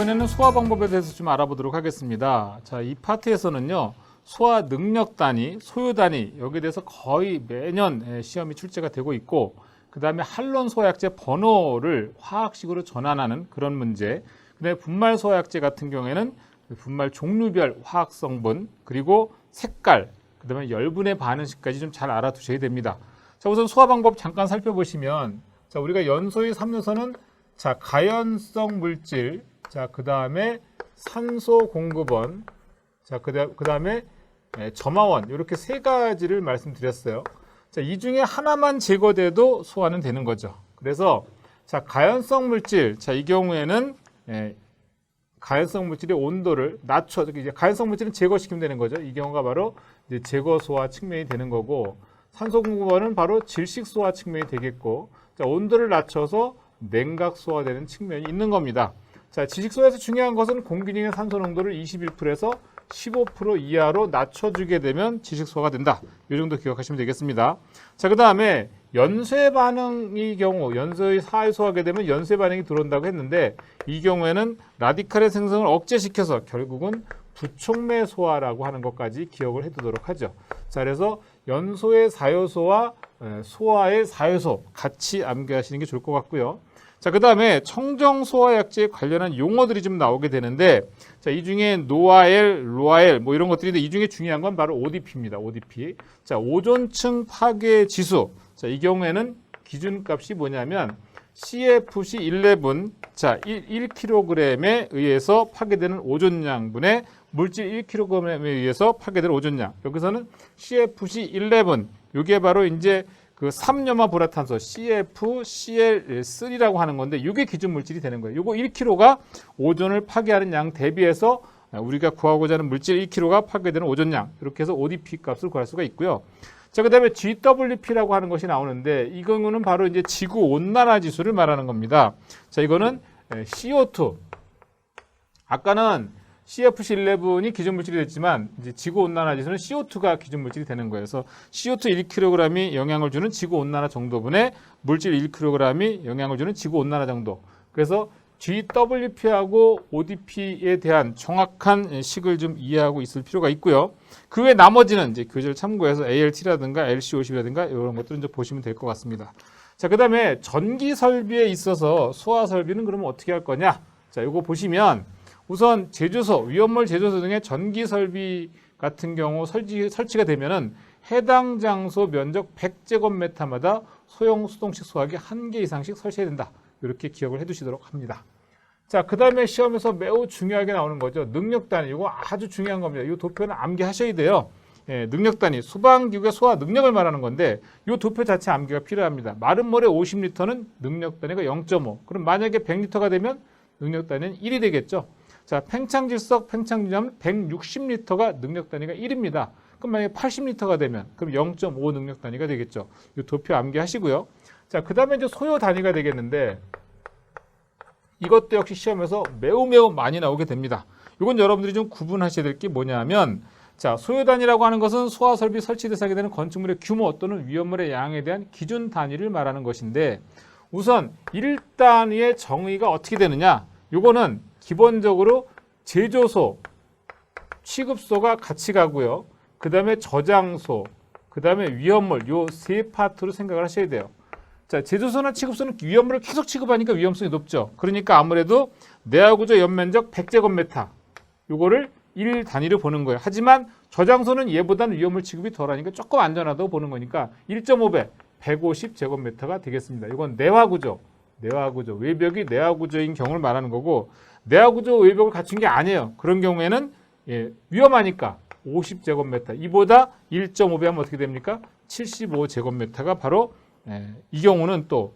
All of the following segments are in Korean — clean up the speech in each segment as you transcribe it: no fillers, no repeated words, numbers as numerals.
이번에는 소화 방법에 대해서 좀 알아보도록 하겠습니다. 자, 이 파트에서는요, 소화 능력 단위, 소요 단위, 여기에 대해서 거의 매년 시험이 출제가 되고 있고, 그 다음에 한론 소화약제 번호를 화학식으로 전환하는 그런 문제, 그 다음에 분말 소화약제 같은 경우에는 분말 종류별 화학 성분, 그리고 색깔, 그 다음에 열분의 반응식까지 좀 잘 알아두셔야 됩니다. 자, 우선 소화 방법 잠깐 살펴보시면, 자, 우리가 연소의 3요소는 자, 가연성 물질, 자, 그 다음에 산소 공급원, 자, 그 다음에 점화원, 이렇게 세 가지를 말씀드렸어요. 자, 이 중에 하나만 제거돼도 소화는 되는 거죠. 그래서 자, 가연성 물질, 자, 이 경우에는 가연성 물질의 온도를 낮춰, 이제 가연성 물질은 제거시키면 되는 거죠. 이 경우가 바로 이제 제거 소화 측면이 되는 거고, 산소 공급원은 바로 질식 소화 측면이 되겠고, 자, 온도를 낮춰서 냉각 소화되는 측면이 있는 겁니다. 자, 지식 소화에서 중요한 것은 공기 중의 산소 농도를 21%에서 15% 이하로 낮춰주게 되면 지식 소화가 된다. 이 정도 기억하시면 되겠습니다. 자, 그 다음에 연쇄 반응의 경우, 연소의 4에 소화하게 되면 연쇄 반응이 들어온다고 했는데, 이 경우에는 라디칼의 생성을 억제시켜서 결국은 부촉매 소화라고 하는 것까지 기억을 해두도록 하죠. 자, 그래서 연소의 4요소와 소화의 4요소 같이 암기하시는 게 좋을 것 같고요. 자, 그 다음에 청정 소화약제에 관련한 용어들이 좀 나오게 되는데, 자, 이 중에 노아엘, 로아엘 뭐 이런 것들인데, 이 중에 중요한 건 바로 ODP입니다. ODP. 자, 오존층 파괴 지수. 자, 이 경우에는 기준값이 뭐냐면 CFC11, 자, 1kg에 의해서 파괴되는 오존량분의 물질 1kg에 의해서 파괴되는 오존량. 여기서는 CFC11, 이게 바로 이제 그 3염화불화탄소 CFCl3라고 하는 건데, 이게 기준 물질이 되는 거예요. 이거 1kg가 오존을 파괴하는 양 대비해서 우리가 구하고자 하는 물질 1kg가 파괴되는 오존량, 이렇게 해서 ODP 값을 구할 수가 있고요. 자, 그 다음에 GWP라고 하는 것이 나오는데, 이 경우는 바로 이제 지구 온난화 지수를 말하는 겁니다. 자, 이거는 CO2. 아까는 CFC11이 기준 물질이 됐지만, 이제 지구 온난화 지수는 CO2가 기준 물질이 되는 거예요. 그래서 CO2 1kg이 영향을 주는 지구 온난화 정도분의 물질 1kg이 영향을 주는 지구 온난화 정도. 그래서 GWP하고 ODP에 대한 정확한 식을 좀 이해하고 있을 필요가 있고요. 그 외 나머지는 이제 교재를 참고해서 ALT라든가 LC50이라든가 이런 것들은 좀 보시면 될 것 같습니다. 자, 그 다음에 전기 설비에 있어서 소화 설비는 그러면 어떻게 할 거냐? 자, 이거 보시면 우선 제조소, 위험물 제조소 등의 전기 설비 같은 경우 설치가 되면은 해당 장소 면적 100제곱미터마다 소형 수동식 소화기 1개 이상씩 설치해야 된다. 이렇게 기억을 해두시도록 합니다. 자, 그 다음에 시험에서 매우 중요하게 나오는 거죠. 능력 단위. 이거 아주 중요한 겁니다. 이 도표는 암기하셔야 돼요. 능력 단위. 소방기구의 소화 능력을 말하는 건데, 이 도표 자체 암기가 필요합니다. 마른 물에 50리터는 능력 단위가 0.5. 그럼 만약에 100리터가 되면 능력 단위는 1이 되겠죠. 자, 팽창질석, 팽창유념 160리터가 능력 단위가 1입니다. 그럼 만약에 80리터가 되면 그럼 0.5 능력 단위가 되겠죠. 이 도표 암기하시고요. 자, 그 다음에 이제 소요 단위가 되겠는데, 이것도 역시 시험에서 매우 많이 나오게 됩니다. 이건 여러분들이 좀 구분하셔야 될 게 뭐냐면, 자, 소요 단위라고 하는 것은 소화 설비 설치 대상이 되는 건축물의 규모 또는 위험물의 양에 대한 기준 단위를 말하는 것인데, 우선 1단위의 정의가 어떻게 되느냐? 이거는 기본적으로 제조소, 취급소가 같이 가고요. 그 다음에 저장소, 그 다음에 위험물, 요 세 파트로 생각을 하셔야 돼요. 자, 제조소나 취급소는 위험물을 계속 취급하니까 위험성이 높죠. 그러니까 아무래도 내화구조 연면적 100제곱미터, 요거를 1단위로 보는 거예요. 하지만 저장소는 얘보다는 위험물 취급이 덜하니까 조금 안전하다고 보는 거니까 1.5배, 150제곱미터가 되겠습니다. 이건 내화구조, 외벽이 내화구조인 경우를 말하는 거고, 내화구조 외벽을 갖춘 게 아니에요. 그런 경우에는 위험하니까 50제곱미터, 이보다 1.5배 하면 어떻게 됩니까? 75제곱미터가 바로 이 경우는 또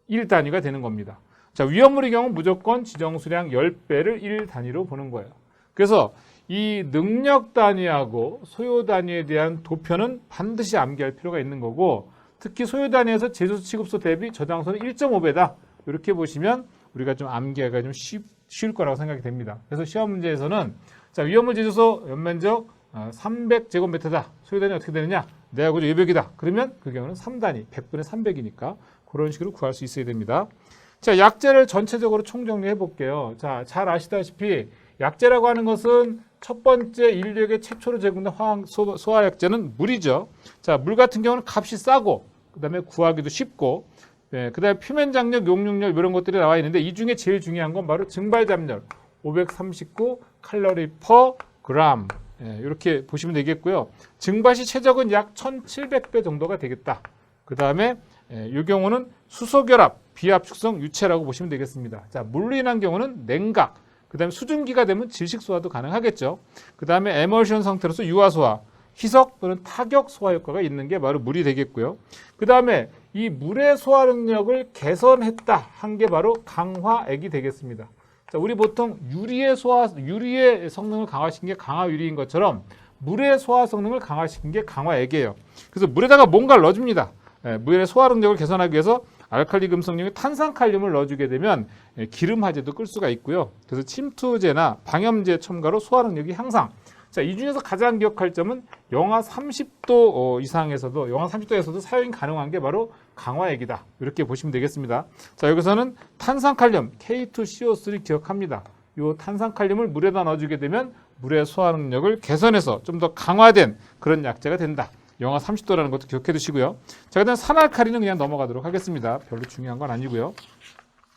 1단위가 되는 겁니다. 자, 위험물의 경우 무조건 지정수량 10배를 1단위로 보는 거예요. 그래서 이 능력 단위하고 소요 단위에 대한 도표는 반드시 암기할 필요가 있는 거고, 특히 소요 단위에서 제조소 취급소 대비 저장소는 1.5배다. 이렇게 보시면 우리가 좀 암기하기가 좀 쉬울 거라고 생각이 됩니다. 그래서 시험 문제에서는 자, 위험물 제조소 연면적 300제곱미터다. 소요 단위 어떻게 되느냐? 내화구조 외벽이다. 그러면 그 경우는 3단위, 100분의 300이니까 그런 식으로 구할 수 있어야 됩니다. 자, 약재를 전체적으로 총정리해 볼게요. 자, 잘 아시다시피 약재라고 하는 것은 첫 번째 인류에게 최초로 제공된 소화약재는 물이죠. 자, 물 같은 경우는 값이 싸고 그다음에 구하기도 쉽고 그다음에 표면장력, 용융열 이런 것들이 나와 있는데 이 중에 제일 중요한 건 바로 증발잡열 539 칼로리 퍼 그램 이렇게 보시면 되겠고요. 증발시 최적은 약 1700배 정도가 되겠다. 그 다음에 이 경우는 수소결합, 비압축성 유체라고 보시면 되겠습니다. 자, 물로 인한 경우는 냉각, 그 다음에 수증기가 되면 질식소화도 가능하겠죠. 그 다음에 에멀션 상태로서 유화소화, 희석 또는 타격 소화 효과가 있는 게 바로 물이 되겠고요. 그 다음에 이 물의 소화 능력을 개선했다 한 게 바로 강화액이 되겠습니다. 자, 우리 보통 유리의 성능을 강화시킨 게 강화유리인 것처럼 물의 소화 성능을 강화시킨 게 강화액이에요. 그래서 물에다가 뭔가를 넣어줍니다. 물의 소화 능력을 개선하기 위해서 알칼리 금속용의 탄산칼륨을 넣어주게 되면 기름 화재도 끌 수가 있고요. 그래서 침투제나 방염제 첨가로 소화 능력이 향상. 자, 이 중에서 가장 기억할 점은 영하 30도 이상에서도 영하 30도에서도 사용이 가능한 게 바로 강화액이다. 이렇게 보시면 되겠습니다. 자, 여기서는 탄산칼륨 K2CO3 기억합니다. 이 탄산칼륨을 물에다 넣어주게 되면 물의 소화 능력을 개선해서 좀 더 강화된 그런 약재가 된다. 영하 30도라는 것도 기억해 두시고요. 자, 그다음 산알칼리는 그냥 넘어가도록 하겠습니다. 별로 중요한 건 아니고요.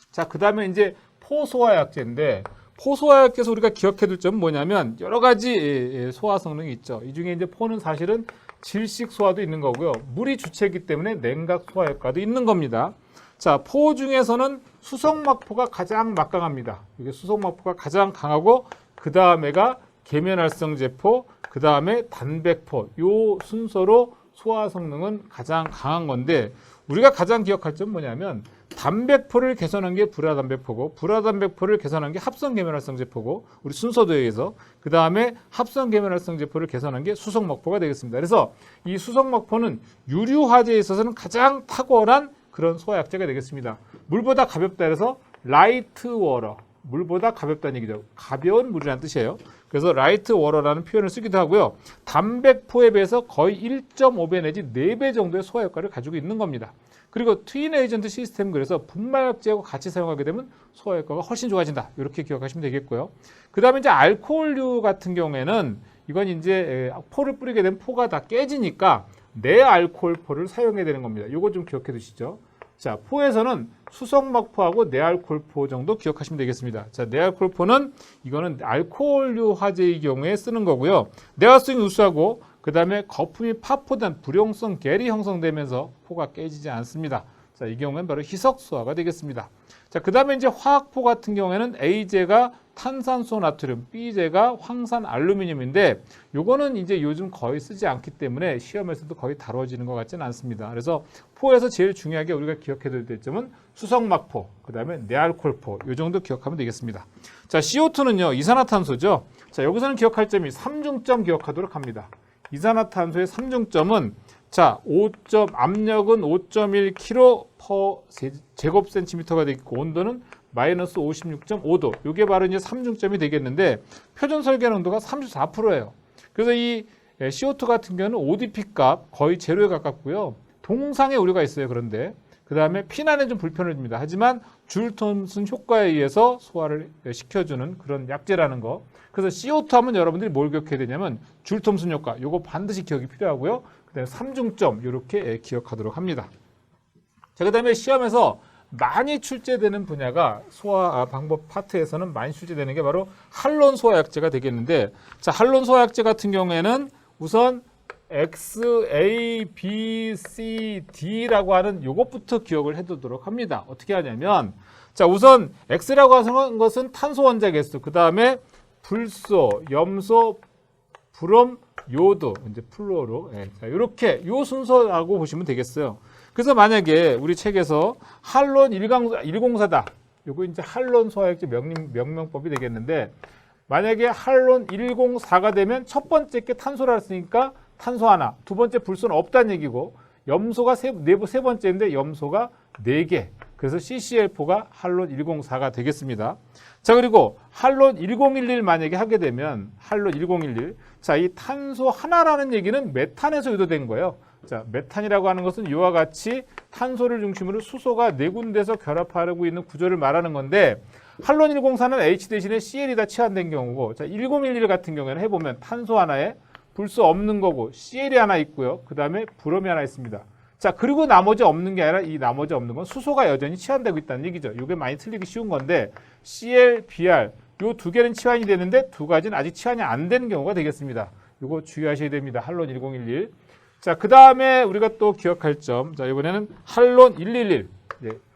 자, 그다음에 이제 포소화약제인데 포소화약제에서 우리가 기억해 둘 점은 뭐냐면 여러 가지 소화 성능이 있죠. 이 중에 이제 포는 사실은 질식 소화도 있는 거고요. 물이 주체이기 때문에 냉각 소화 효과도 있는 겁니다. 자, 포 중에서는 수성막포가 가장 막강합니다. 이게 수성막포가 가장 강하고 그 다음에가 계면활성제포, 그 다음에 단백포, 요 순서로 소화 성능은 가장 강한 건데 우리가 가장 기억할 점은 뭐냐면 단백포를 개선한 게 불화단백포고 불화단백포를 개선한 게 합성계면활성제포고 우리 순서도에 의해서 그 다음에 합성계면활성제포를 개선한 게 수성막포가 되겠습니다. 그래서 이 수성막포는 유류화제에 있어서는 가장 탁월한 그런 소화약제가 되겠습니다. 물보다 가볍다 해서 라이트 워러, 물보다 가볍다는 얘기죠. 가벼운 물이라는 뜻이에요. 그래서 라이트 워러라는 표현을 쓰기도 하고요. 단백포에 비해서 거의 1.5배 내지 4배 정도의 소화 효과를 가지고 있는 겁니다. 그리고 트윈 에이전트 시스템 그래서 분말약제하고 같이 사용하게 되면 소화 효과가 훨씬 좋아진다. 이렇게 기억하시면 되겠고요. 그 다음에 이제 알코올류 같은 경우에는 이건 이제 포를 뿌리게 되면 포가 다 깨지니까 내알코올포를 사용해야 되는 겁니다. 이거 좀 기억해 두시죠. 자, 포에서는 수성막포하고 내알코올포 정도 기억하시면 되겠습니다. 자, 내알코올포는 이거는 알코올류 화재의 경우에 쓰는 거고요. 내화성이 우수하고 그 다음에 거품이 파포된 불용성 겔이 형성되면서 포가 깨지지 않습니다. 자, 이 경우에는 바로 희석소화가 되겠습니다. 자, 그 다음에 이제 화학포 같은 경우에는 A제가 탄산소 나트륨, B제가 황산 알루미늄인데 요거는 이제 요즘 거의 쓰지 않기 때문에 시험에서도 거의 다뤄지는 것 같지는 않습니다. 그래서 포에서 제일 중요하게 우리가 기억해둬야 될 점은 수성막포, 그 다음에 내알코올포 요 정도 기억하면 되겠습니다. 자, CO2는요 이산화탄소죠. 자, 여기서는 기억할 점이 3중점 기억하도록 합니다. 이산화탄소의 3중점은 자, 압력은 5.1kg per 제곱센티미터가 되겠고 온도는 마이너스 56.5도. 이게 바로 이제 3중점이 되겠는데 표준 설계한 온도가 34%예요. 그래서 이 CO2 같은 경우는 ODP 값 거의 제로에 가깝고요. 동상의 오류가 있어요. 그런데 그 다음에 피난에 좀 불편을 줍니다. 하지만 줄 톰슨 효과에 의해서 소화를 시켜주는 그런 약재라는 거. 그래서 CO2 하면 여러분들이 뭘 기억해야 되냐면 줄 톰슨 효과. 요거 반드시 기억이 필요하고요. 그 다음에 3중점 이렇게 기억하도록 합니다. 자, 그 다음에 시험에서 많이 출제되는 분야가 소화 방법 파트에서는 많이 출제되는 게 바로 할론 소화약제가 되겠는데 자, 할론 소화약제 같은 경우에는 우선 X, A, B, C, D라고 하는 요것부터 기억을 해두도록 합니다. 어떻게 하냐면 자, 우선 X라고 하는 것은 탄소 원자 개수, 그 다음에 불소, 염소, 브롬, 요도, 이제 플로로 자, 이렇게 요 순서라고 보시면 되겠어요. 그래서 만약에 우리 책에서 할론 104다. 요거 이제 할론 소화약제 명명법이 되겠는데 만약에 할론 104가 되면 첫 번째 게 탄소라 했으니까 탄소 하나, 두 번째 불소는 없다는 얘기고 염소가 세 번째인데 염소가 4개. 그래서 CCl4가 할론 104가 되겠습니다. 자, 그리고 할론 1011 만약에 하게 되면 할론 1011 자, 이 탄소 하나라는 얘기는 메탄에서 유도된 거예요. 자, 메탄이라고 하는 것은 이와 같이 탄소를 중심으로 수소가 네 군데서 결합하고 있는 구조를 말하는 건데 할론 104는 H 대신에 Cl이 다 치환된 경우고 자, 1011 같은 경우에는 해보면 탄소 하나에 불소 없는 거고 Cl이 하나 있고요. 그 다음에 브롬이 하나 있습니다. 자, 그리고 나머지 없는 게 아니라 이 나머지 없는 건 수소가 여전히 치환되고 있다는 얘기죠. 이게 많이 틀리기 쉬운 건데 Cl, Br 요 두 개는 치환이 되는데 두 가지는 아직 치환이 안 된 경우가 되겠습니다. 이거 주의하셔야 됩니다. 할론 1011. 자, 그 다음에 우리가 또 기억할 점. 자, 이번에는 할론 111.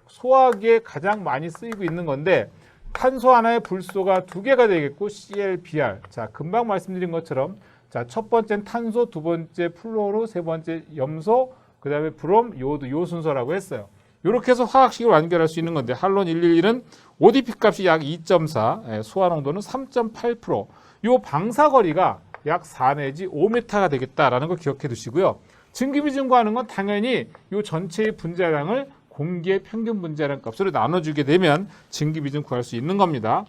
소화기에 가장 많이 쓰이고 있는 건데 탄소 하나에 불소가 두 개가 되겠고 Cl, Br. 자, 금방 말씀드린 것처럼 자, 첫 번째는 탄소, 두 번째 플로로, 세 번째 염소, 그 다음에 브롬, 요오드, 요 순서라고 했어요. 이렇게 해서 화학식을 완결할 수 있는 건데 할론 111은 ODP 값이 약 2.4, 소화 농도는 3.8%. 요 방사거리가 약 4 내지 5m가 되겠다라는 걸 기억해 두시고요. 증기비중과하는 건 당연히 요 전체의 분자량을 공기의 평균 분자량 값으로 나눠주게 되면 증기비중 구할 수 있는 겁니다.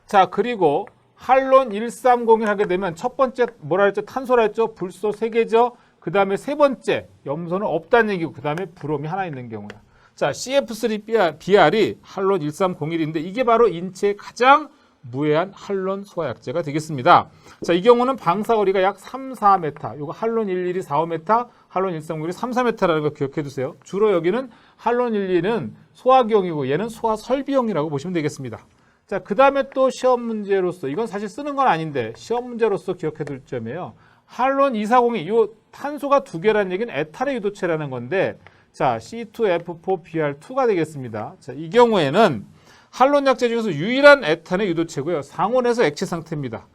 자, 그리고 할론 130을 하게 되면 첫 번째 뭐라 했죠? 탄소라 했죠? 불소 3개죠? 그 다음에 세 번째 염소는 없다는 얘기고 그 다음에 브롬이 하나 있는 경우야. 자, CF3BR이 할론 1301인데 이게 바로 인체에 가장 무해한 할론 소화약제가 되겠습니다. 자, 이 경우는 방사거리가 약 3, 4m. 이거 할론 11이 4, 5m, 할론 130이 3, 4m라는 거 기억해 두세요. 주로 여기는 할론 11은 소화기용이고 얘는 소화설비용이라고 보시면 되겠습니다. 자, 그 다음에 또 시험 문제로서 이건 사실 쓰는 건 아닌데 시험 문제로서 기억해 둘 점이에요. 할론 240이 요 탄소가 두 개라는 얘기는 에탄의 유도체라는 건데 자, C2F4BR2가 되겠습니다. 자, 이 경우에는 할론 약제 중에서 유일한 에탄의 유도체고요. 상온에서 액체 상태입니다.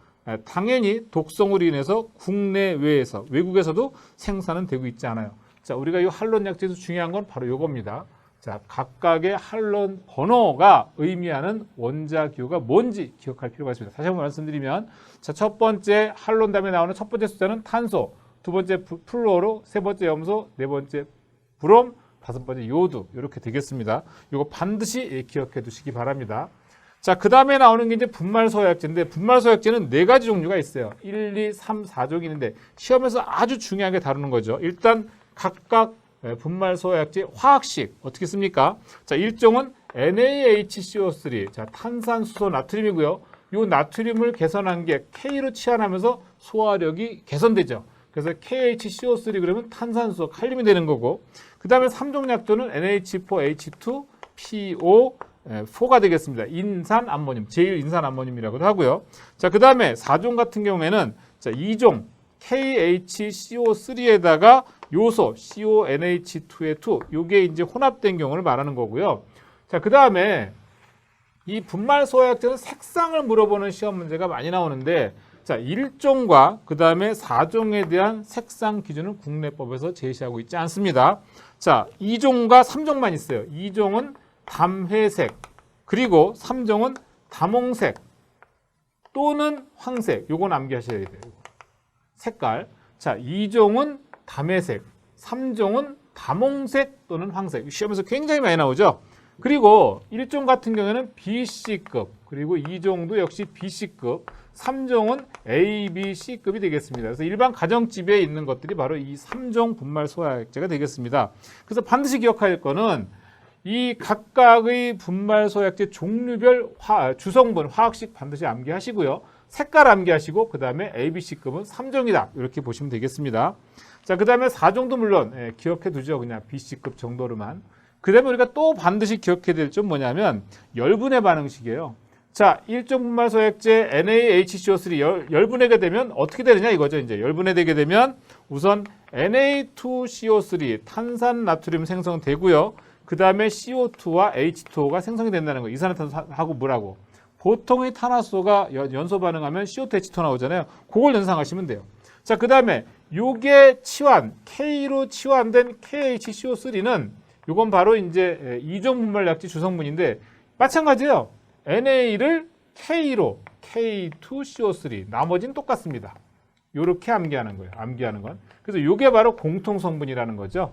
당연히 독성으로 인해서 국내외에서 외국에서도 생산은 되고 있지 않아요. 자, 우리가 이 할론 약제에서 중요한 건 바로 이겁니다. 자, 각각의 할론 번호가 의미하는 원자 기호가 뭔지 기억할 필요가 있습니다. 다시 한번 말씀드리면 자, 첫 번째 할론 다음에 나오는 첫 번째 숫자는 탄소, 두 번째 플루오로, 세 번째 염소, 네 번째 브롬, 다섯 번째 요오드 이렇게 되겠습니다. 이거 반드시 기억해 두시기 바랍니다. 자, 그 다음에 나오는 게 이제 분말소화약제인데 분말소화약제는 네 가지 종류가 있어요. 1, 2, 3, 4종이 있는데 시험에서 아주 중요하게 다루는 거죠. 일단 각각 분말소화약제 화학식 어떻게 씁니까? 자, 1종은 NaHCO3, 자, 탄산수소 나트륨이고요. 이 나트륨을 개선한 게 K로 치환하면서 소화력이 개선되죠. 그래서 KHCO3 그러면 탄산수소, 칼륨이 되는 거고 그 다음에 3종 약조는 NH4H2PO4가 되겠습니다. 인산암모늄, 제1인산암모늄이라고도 하고요. 자, 그 다음에 4종 같은 경우에는 자, 2종 KHCO3에다가 요소 CONH2의 2, 요게 이제 혼합된 경우를 말하는 거고요. 자, 그 다음에 이 분말소화약제는 색상을 물어보는 시험 문제가 많이 나오는데 자, 1종과 그 다음에 4종에 대한 색상 기준은 국내법에서 제시하고 있지 않습니다. 자, 2종과 3종만 있어요. 2종은 담회색, 그리고 3종은 담홍색 또는 황색. 요건 암기하셔야 돼요. 색깔. 자, 2종은 담회색, 3종은 담홍색 또는 황색. 시험에서 굉장히 많이 나오죠. 그리고 1종 같은 경우에는 BC급, 그리고 2종도 역시 BC급, 3종은 A, B, C급이 되겠습니다. 그래서 일반 가정집에 있는 것들이 바로 이 3종 분말소화약제가 되겠습니다. 그래서 반드시 기억할 거는 이 각각의 분말소화약제 종류별 주성분, 화학식 반드시 암기하시고요. 색깔 암기하시고 그 다음에 A, B, C급은 3종이다. 이렇게 보시면 되겠습니다. 자, 그 다음에 4종도 물론 기억해 두죠. 그냥 BC급 정도로만. 그 다음에 우리가 또 반드시 기억해야 될 점 뭐냐면 열분해 반응식이에요. 자, 1종 분말소화약제 NaHCO3 열분해가 되면 어떻게 되느냐 이거죠. 이제 열분해되게 되면 우선 Na2CO3 탄산 나트륨 생성되고요. 그 다음에 CO2와 H2O가 생성이 된다는 거예요. 이산화탄소하고 물하고. 보통의 탄화수소가 연소 반응하면 CO2, H2O 나오잖아요. 그걸 연상하시면 돼요. 자, 그 다음에 요게 치환, K로 치환된 KHCO3는 요건 바로 이제 2종 분말약제 주성분인데 마찬가지예요. NA를 K로 K2CO3 나머지는 똑같습니다. 요렇게 암기하는 거예요. 암기하는 건. 그래서 요게 바로 공통성분이라는 거죠.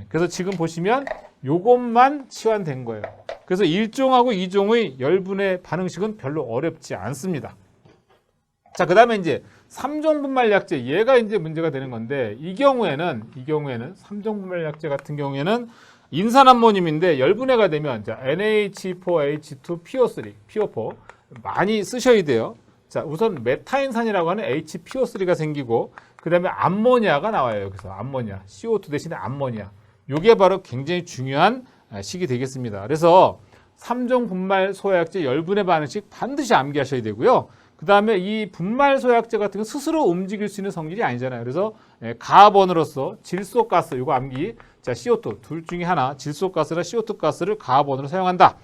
그래서 지금 보시면 요것만 치환된 거예요. 그래서 1종하고 2종의 열분의 반응식은 별로 어렵지 않습니다. 자, 그 다음에 이제 삼종 분말약제 얘가 이제 문제가 되는 건데 이 경우에는 삼종 분말약제 같은 경우에는 인산암모늄인데 열분해가 되면 자, NH4H2PO3, PO4 많이 쓰셔야 돼요. 자, 우선 메타인산이라고 하는 HPO3가 생기고 그다음에 암모니아가 나와요. 여기서 암모니아, CO2 대신에 암모니아. 이게 바로 굉장히 중요한 식이 되겠습니다. 그래서 삼종 분말 소화약제 열분해 반응식 반드시 암기하셔야 되고요. 그 다음에 이 분말 소화약제 같은 건 스스로 움직일 수 있는 성질이 아니잖아요. 그래서 가번으로서 질소가스, 이거 암기. 자, CO2 둘 중에 하나, 질소가스나 CO2 가스를 가번으로 사용한다.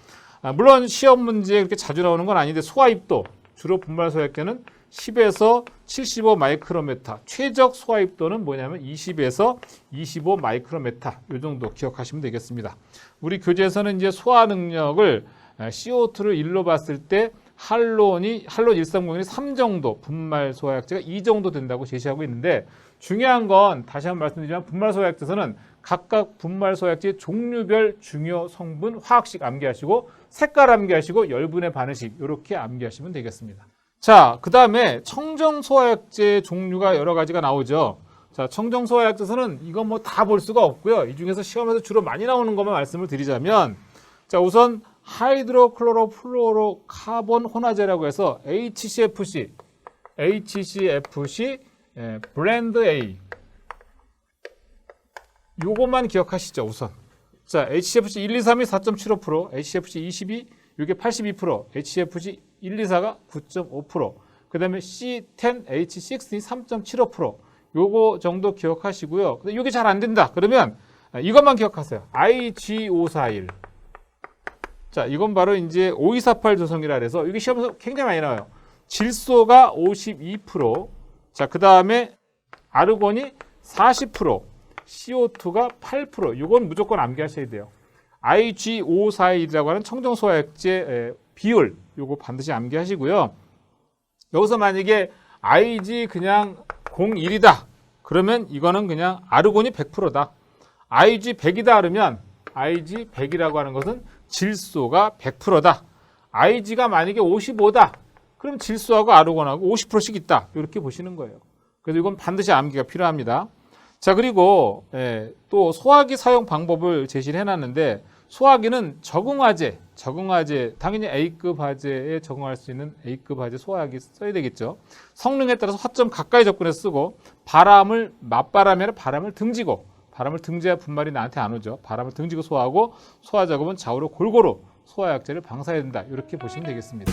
물론 시험 문제에 그렇게 자주 나오는 건 아닌데 소화입도, 주로 분말 소화약제는 10에서 75 마이크로메타, 최적 소화입도는 뭐냐면 20에서 25 마이크로메타, 이 정도 기억하시면 되겠습니다. 우리 교재에서는 이제 소화 능력을 CO2를 1로 봤을 때 할론 1301이 3 정도, 분말 소화약제가 2 정도 된다고 제시하고 있는데 중요한 건 다시 한번 말씀드리지만 분말 소화약제에서는 각각 분말 소화약제 종류별 중요 성분 화학식 암기하시고 색깔 암기하시고 열분해 반응식 이렇게 암기하시면 되겠습니다. 자, 그 다음에 청정 소화약제 종류가 여러 가지가 나오죠. 자, 청정 소화약제에서는 이건 뭐 다 볼 수가 없고요. 이 중에서 시험에서 주로 많이 나오는 것만 말씀을 드리자면 자, 우선 하이드로클로로플루오로카본 혼화제라고 해서 HCFC 브랜드 A 요것만 기억하시죠, 우선. 자, HCFC 1, 2, 3이 4.75%, HCFC 22 이게 82%, HCFC 1, 2, 4가 9.5%, 그 다음에 C10, H6이 3.75%. 요거 정도 기억하시고요. 근데 이게 잘 안 된다. 그러면 이것만 기억하세요. IG541. 자, 이건 바로 이제 5248 조성이라 그래서 이게 시험에서 굉장히 많이 나와요. 질소가 52%, 자, 그 다음에 아르곤이 40%, CO2가 8%. 이건 무조건 암기하셔야 돼요. IG541이라고 하는 청정소화약제 비율, 요거 반드시 암기하시고요. 여기서 만약에 IG 그냥 01이다. 그러면 이거는 그냥 아르곤이 100%다. IG 100이다 그러면 IG 100이라고 하는 것은 질소가 100%다. IG가 만약에 55다. 그럼 질소하고 아르곤하고 50%씩 있다. 이렇게 보시는 거예요. 그래서 이건 반드시 암기가 필요합니다. 자, 그리고 또 소화기 사용 방법을 제시를 해놨는데 소화기는 적응화제, 당연히 A급 화재에 적응할 수 있는 A급 화재 소화기 써야 되겠죠. 성능에 따라서 화점 가까이 접근해서 쓰고 맞바람이 아니라 바람을 등지고, 바람을 등져야 분말이 나한테 안 오죠. 바람을 등지고 소화하고 소화 작업은 좌우로 골고루 소화약제를 방사해야 된다. 이렇게 보시면 되겠습니다.